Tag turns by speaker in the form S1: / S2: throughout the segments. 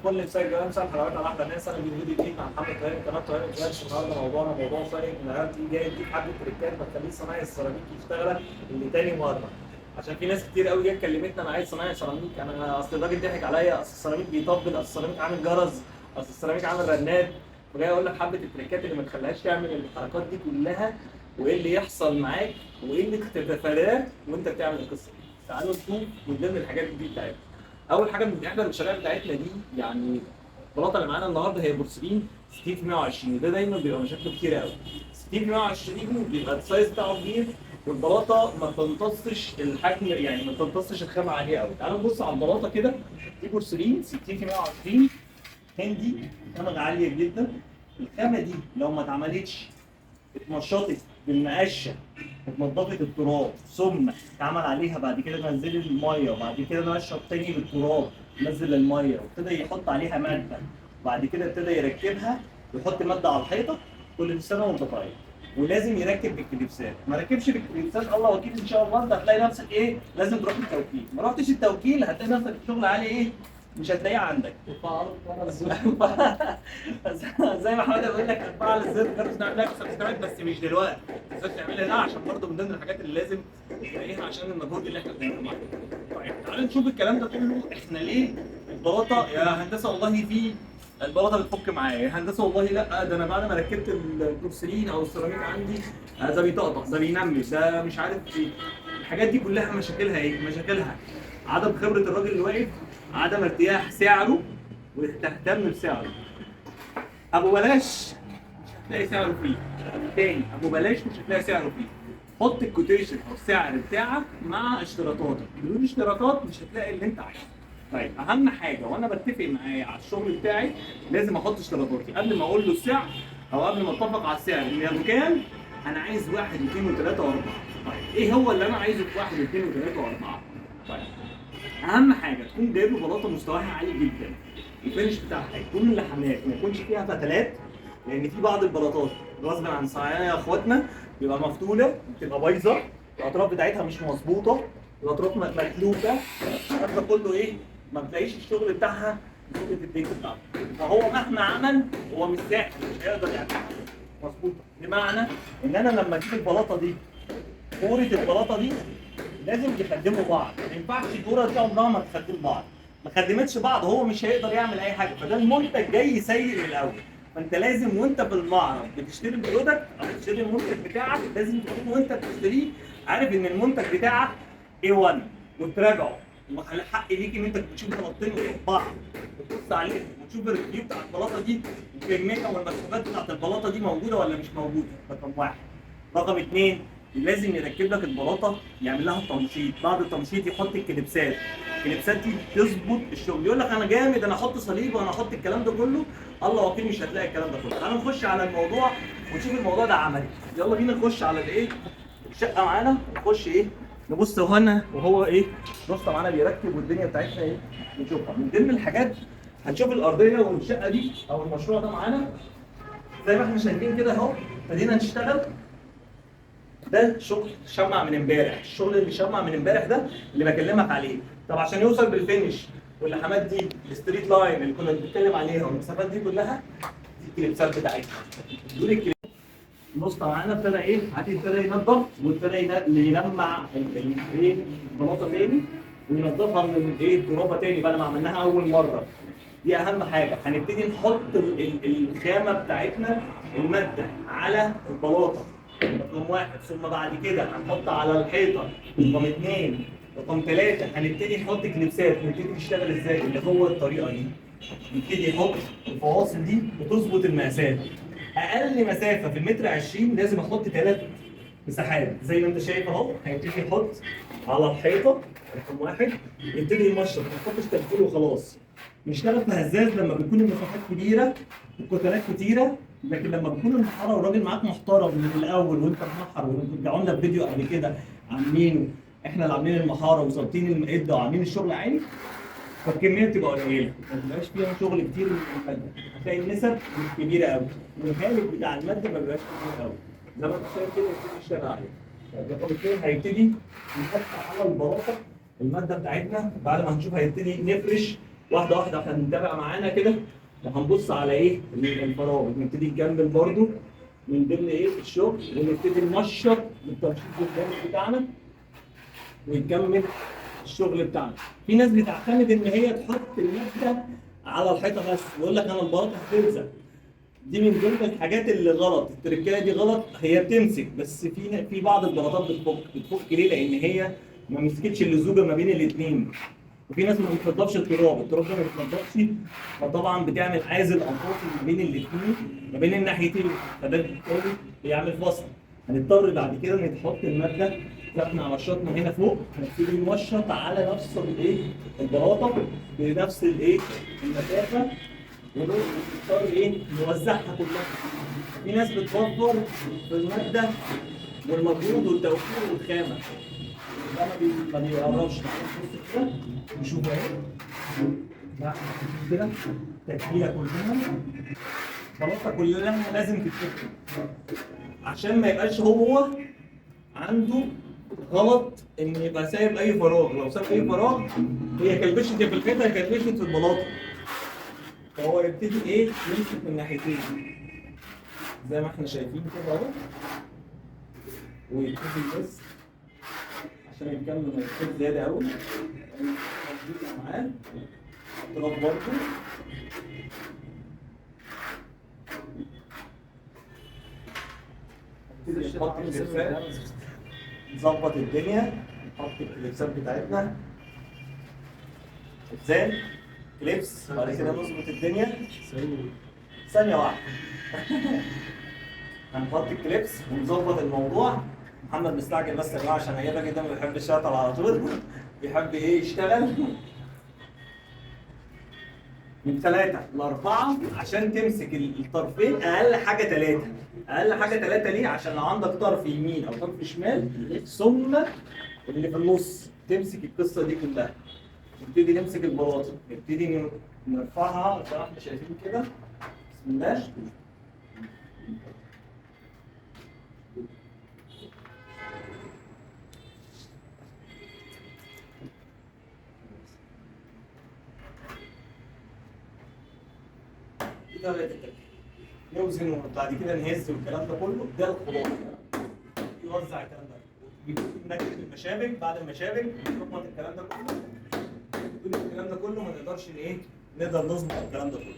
S1: كل مساء جوان مساء حلوات على احلى ناس. انا فيديو جديد مع محمد طارق قناه طارق جالس. النهارده موضوعنا موضوع شيق. النهارده جاي اديك حبه تريكات ما تخليه صنايعي السيراميك يشتغل لتاني مره. عشان في ناس كتير قوي جت كلمتنا انا عايز صنايعي سيراميك، انا اصل الراجل ضحك عليا، اصل السيراميك بيطبل، اصل السيراميك عامل جرس، اصل السيراميك عامل رنات. وجاي اقول لك حبه التريكات اللي ما تخليهاش تعمل الحركات دي كلها، وايه اللي يحصل معاك وايه اللي تتفاداه وانت بتعمل القصه دي. تعالوا نشوف من ضمن الحاجات دي بتاعتنا. اول حاجه من احدى المشاريع بتاعتنا دي، يعني البلاطه اللي معانا النهارده هي بورسلين 60 في 120، وده دايما بيبقى مشاكله كتير قوي. 60 في 120 بيبقى السايز بتاعه كبير والبلاطه ما بتمتصش الحجم، يعني ما بتمتصش الخامه عليه قوي. تعالوا نبص على البلاطه كده. دي بورسلين 60 في 120 هندي، خامه عاليه جدا. الخامه دي لو ما اتعملتش اتمشطت بالمقشه اتنضفت التراب ثم اتعمل عليها بعد كده نزل الميه وبعد كده نشط تاني بالتراب نزل الميه وابتدى يحط عليها ماده وبعد كده ابتدى يركبها ويحط ماده على الحيطه كل سنه وانت طيب. ولازم يركب بالكليبسات، ما ركبش بالكليبسات الله وكيل ان شاء الله انت هتلاقي نفسك ايه، لازم تروح التوكيل. ما رحتش التوكيل هتلاقي نفسك الشغل عليه ايه، مش هتلاقيه عندك. زي ما حماده بيقول لك ارفع على الزر جرس نعمل لك سبسكرايب بس مش دلوقتي، ما تنساش تعملها ده عشان برضه من ضمن الحاجات اللي لازم تلاقيها عشان المجهود اللي احنا بنعمله معاك. طيب تعالى نشوف الكلام ده كله احنا ليه البلاطه يا هندسه والله في البلاطه بتفك معايا، يا هندسه والله لا ده انا بعد ما ركبت البورسلين او السيراميك عندي ده بيطقطق ده بينمل ده مش عارف ايه. الحاجات دي كلها مشاكلها ايه؟ مشاكلها عدم خبره الراجل اللي واقف، عدم ارتياح سعره وتهتم بسعره. ابو بلاش مش هتلاقي سعره فيه. تاني ابو بلاش مش هتلاقي سعره فيه. حط الكوتيشن او السعر بتاعك مع اشتراطاتك، بدون اشتراطات مش هتلاقي اللي انت عايزه. طيب اهم حاجه وانا بتفق معايا على الشغل بتاعي لازم احط اشتراطاتي قبل ما اقول له السعر او قبل ما اتفق على السعر اللي بكام. انا عايز واحد واثنين وثلاثه واربعه. طيب ايه هو اللي انا عايزه في واحد واثنين وثلاثه واربعه؟ طيب اهم حاجه تكون جايب له بلاطه مستواها عالي جدا. الفينش بتاعها يكون اللحامات ما يكونش فيها فتلات، لان في بعض البلاطات غصب عن صنايعنا يا اخواتنا بيبقى مفتوله بتبقى بايظه، الاطراف بتاعتها مش مظبوطه، الاطراف متلوفه، الكلام ده كله ايه، ما بتلاقيش الشغل بتاعها جوده الديك بتاعته. فهو مهما عمل هو مش ساحر، مش هيقدر يعملها مظبوطه. بمعنى ان انا لما اجيب البلاطه دي كوره البلاطه دي لازم يخدموا بعض، ما ينفعش الكوره دي عمرها ما تخدم بعض. ما خدمتش بعض هو مش هيقدر يعمل اي حاجه، فده المنتج جاي سيء من الاول. فانت لازم وانت في المعرض بتشتري البرودكت او بتشتري المنتج بتاعك لازم تكون وانت بتشتريه عارف ان المنتج بتاعك A1 وتراجعه. وحق ليك ان انت تشوف بلاطتين وتطبعها وتبص عليهم وتشوف الريفيو بتاع البلاطه دي الكميه والمسافات بتاعت البلاطه دي موجوده ولا مش موجوده. رقم واحد. رقم اثنين لازم يركب لك البلاطه يعمل لها تمشيط، بعد التمشيط يحط الكليبسات. الكليبسات دي تظبط الشغل. يقول لك انا جامد انا احط صليب وانا احط الكلام ده كله، الله وكيل مش هتلاقي الكلام ده كله. تعالوا نخش على الموضوع ونشوف الموضوع ده عملي. يلا بينا نخش على الايه الشقه معانا ونخش ايه نبص هنا وهو ايه نص معانا بيركب والدنيا بتاعتنا ايه نشوفها. من ضمن الحاجات هنشوف الارضيه والشقه دي او المشروع ده معانا زي ما احنا شايفين كده اهو. ابتدينا نشتغل. ده شغل شمع من امبارح، الشغل اللي شمع من امبارح ده اللي بكلمك عليه. طب عشان يوصل بالفينش واللحامات دي الستريت لاين اللي كنا بنتكلم عليها والمسافات دي كلها دي الكليبسات بتاعتنا. دول الكليبسات النص معانا ابتدى ايه عادي، ابتدى ينضف وابتدى يلمع الايه البلاطه تاني وينضفها من ايه الترابه تاني بعد ما عملناها اول مره. دي اهم حاجه. هنبتدي نحط الخامه بتاعتنا الماده على البلاطه رقم واحد، ثم بعد كده هنحط على الحيطه رقم اثنين، رقم ثلاثه هنبتدي نحط كليبسات. نبتدي نشتغل ازاي اللي هو الطريقه دي. نبتدي نحط الفواصل دي وتظبط المقاسات. اقل مسافه في المتر 20 لازم احط 3 مساحات زي ما انت شايف اهو. هيبتدي يحط على الحيطه رقم واحد يبتدي يمشط، ما تحطش تلفيل وخلاص. نشتغل في هزاز لما بتكون المساحات كبيره والكتلات كتيره، لكن لما بتكون المحاره والراجل معاك محترم من الاول وانت بتنحر ورجعوا لنا فيديو قبل كده عاملينه احنا اللي عاملين المحاره وظابطين المقده وعاملين الشغل عالي، فالكميه بتبقى قليله ما بيبقاش فيها شغل كتير من الماده. هتلاقي النسب مش كبيره قوي والهالك بتاع الماده ما بيبقاش كبير قوي زي ما انت شايف كده. يبتدي يشتغل عليه. رقم اثنين هيبتدي نحط على البلاطه الماده بتاعتنا. بعد ما هنشوف هيبتدي نفرش واحده واحده احنا بنتابع معانا كده، وهنبص على ايه الفراغ. نبتدي نكمل برضو من ضمن ايه الشغل، ونبتدي نمشط بالتمشيط الجامد بتاعنا ونكمل الشغل بتاعنا. في ناس بتعتمد ان هي تحط الماده على الحيطه بس، يقول لك انا البلاطه هتلزق. دي من ضمن الحاجات اللي غلط، التركية دي غلط. هي بتمسك بس في بعض البلاطات بتفك ليه؟ لان هي ما مسكتش اللزوجه ما بين الاثنين. وفي ناس ما بتنضفش التراب ده ما بيتنضفش، فطبعا بتعمل عازل انفاصل ما بين الاثنين، ما بين الناحيتين، فده بالتالي بيعمل فصل. هنضطر بعد كده نحط الماده زي ما احنا رشطنا هنا فوق، هنبتدي نوشط على نفس الايه البلاطه بنفس الايه المسافه، ونضطر ايه نوزعها كلها. في ناس بتوفر في الماده والمجهود والتوفير والخامه، ده ما بيقربش. بص كده نشوف اهي، لا كده التكمله كلها البلاطه كلها لازم تتفك عشان ما يبقاش هو عنده غلط ان يبقى سايب اي فراغ. لو ساب اي فراغ هي كلبشت في الحيطه، هي كلبشت في البلاطه، فهو يبتدي ايه يمسك من ناحيتين زي ما احنا شايفين كده اهو، ويبتدي بس عشان يكمل ما يبقاش زياده قوي مظبوط معاه. اضرب برضه نبتدي نحط الكليبسات، نظبط الدنيا، نحط الكليبسات بتاعتنا ازاي كليبس، بعد كده نظبط الدنيا ثانية واحدة. هنحط الكليبس ونظبط الموضوع. محمد مستعجل بس يا جماعة عشان هيبقى كده ما بيحبش يعطل على طول، بيحب ايه يشتغل من 3 ل4 عشان تمسك الطرفين. اقل حاجة 3، اقل حاجة 3 ليه؟ عشان لو عندك طرف يمين او طرف شمال ثم اللي في النص تمسك القصة دي كلها. نبتدي نمسك البلاطه، نبتدي نرفعها زي ما احنا شايفين كده. بسم الله. دي طريقه التركيب. نوزن وبعد كده نهز والكلام ده كله، ده الخلاصه. يوزع الكلام ده، نركب المشابك، بعد المشابك نظبط الكلام ده كله. بدون الكلام ده كله ما نقدرش ايه نقدر نظبط الكلام ده كله.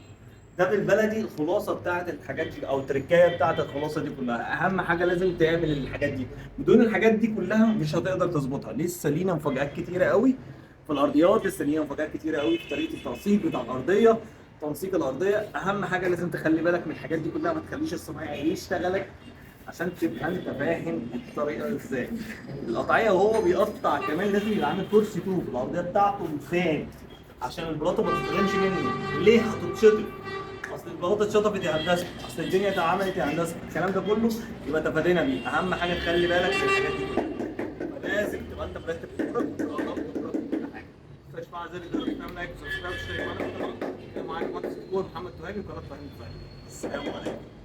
S1: ده بالبلدي الخلاصه بتاعت الحاجات دي او التركايه بتاعت الخلاصه دي كلها. اهم حاجه لازم تعمل الحاجات دي، بدون الحاجات دي كلها مش هتقدر تظبطها. لسه لينا مفاجآت كتيره قوي في الارضيات، لسه لينا مفاجآت كتيره قوي في طريقه التنسيق بتاع الارضيه، تنسيق الارضيه. اهم حاجه لازم تخلي بالك من الحاجات دي كلها، ما تخليش الصنايعي يشتغلك عشان تبقى انت فاهم الطريقه ازاي. القطعيه وهو بيقطع كمان لازم يبقى عامل كرسي طوب الارضيه بتاعته مساند عشان البلاطه ما تتغنش منه. ليه هتتشطب؟ اصل البلاطه اتشطبت يا هندسه، اصل الدنيا اتعملت يا هندسه، الكلام ده كله يبقى تفادينا بيه. اهم حاجه تخلي بالك من الحاجات دي كلها، فلازم تبقى انت مرتب امورك وتظبط كل حاجه. ما تنساش بقى زر الجرس، تعمل لايك وسبسكرايب وتشترك معانا في القناه. كان معاك مهندس الدكتور محمد تهامي وقناه تهامي. السلام عليكم.